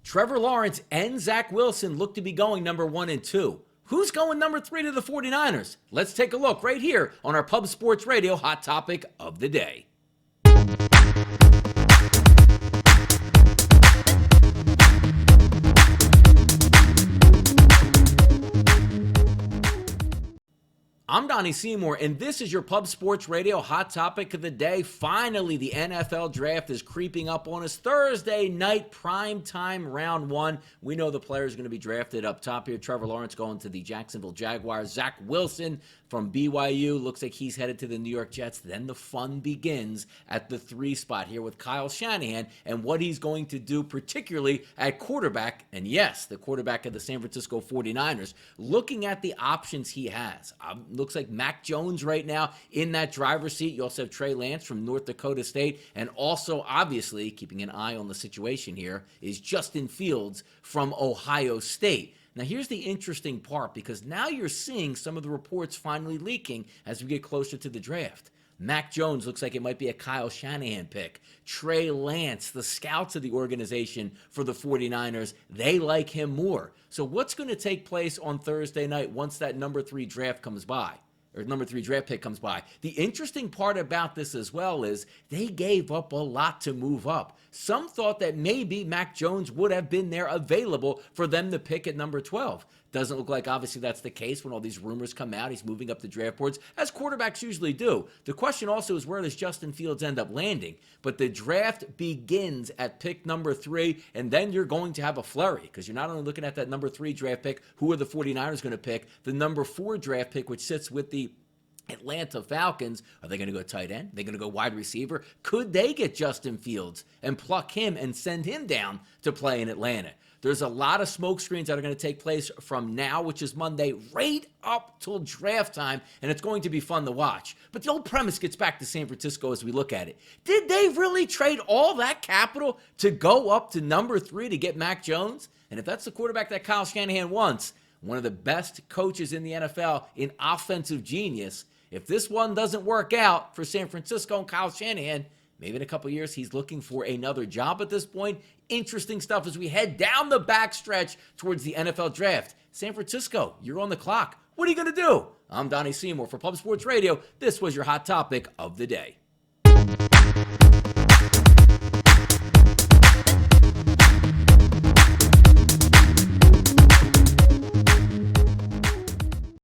Trevor Lawrence and Zach Wilson look to be going number 1 and 2. Who's going number 3 to the 49ers? Let's take a look right here on our Pub Sports Radio Hot Topic of the Day. I'm Donnie Seymour, and this is your Pub Sports Radio Hot Topic of the Day. Finally, the NFL Draft is creeping up on us. Thursday night, prime time, round 1. We know the players are going to be drafted up top here. Trevor Lawrence going to the Jacksonville Jaguars. Zach Wilson from BYU looks like he's headed to the New York Jets. Then the fun begins at the 3 spot here with Kyle Shanahan and what he's going to do, particularly at quarterback. And yes, the quarterback of the San Francisco 49ers. Looking at the options he has, looks like Mac Jones right now in that driver's seat. You also have Trey Lance from North Dakota State. And also, obviously, keeping an eye on the situation here, is Justin Fields from Ohio State. Now, here's the interesting part, because now you're seeing some of the reports finally leaking as we get closer to the draft. Mac Jones looks like it might be a Kyle Shanahan pick. Trey Lance, the scouts of the organization for the 49ers, they like him more. So what's going to take place on Thursday night once that number 3 draft comes by? Or number 3 draft pick comes by. The interesting part about this as well is they gave up a lot to move up. Some thought that maybe Mac Jones would have been there available for them to pick at number 12. Doesn't look like obviously that's the case when all these rumors come out. He's moving up the draft boards, as quarterbacks usually do. The question also is, where does Justin Fields end up landing? But the draft begins at pick number 3, and then you're going to have a flurry, because you're not only looking at that number 3 draft pick, who are the 49ers going to pick, the number 4 draft pick, which sits with the Atlanta Falcons. Are they going to go tight end? Are they going to go wide receiver? Could they get Justin Fields and pluck him and send him down to play in Atlanta? There's a lot of smoke screens that are going to take place from now, which is Monday, right up till draft time, and it's going to be fun to watch. But the old premise gets back to San Francisco as we look at it. Did they really trade all that capital to go up to number 3 to get Mac Jones? And if that's the quarterback that Kyle Shanahan wants, one of the best coaches in the NFL in offensive genius, if this one doesn't work out for San Francisco and Kyle Shanahan, maybe in a couple years he's looking for another job at this point. Interesting stuff as we head down the backstretch towards the NFL Draft. San Francisco, you're on the clock. What are you going to do? I'm Donnie Seymour for Pub Sports Radio. This was your Hot Topic of the Day.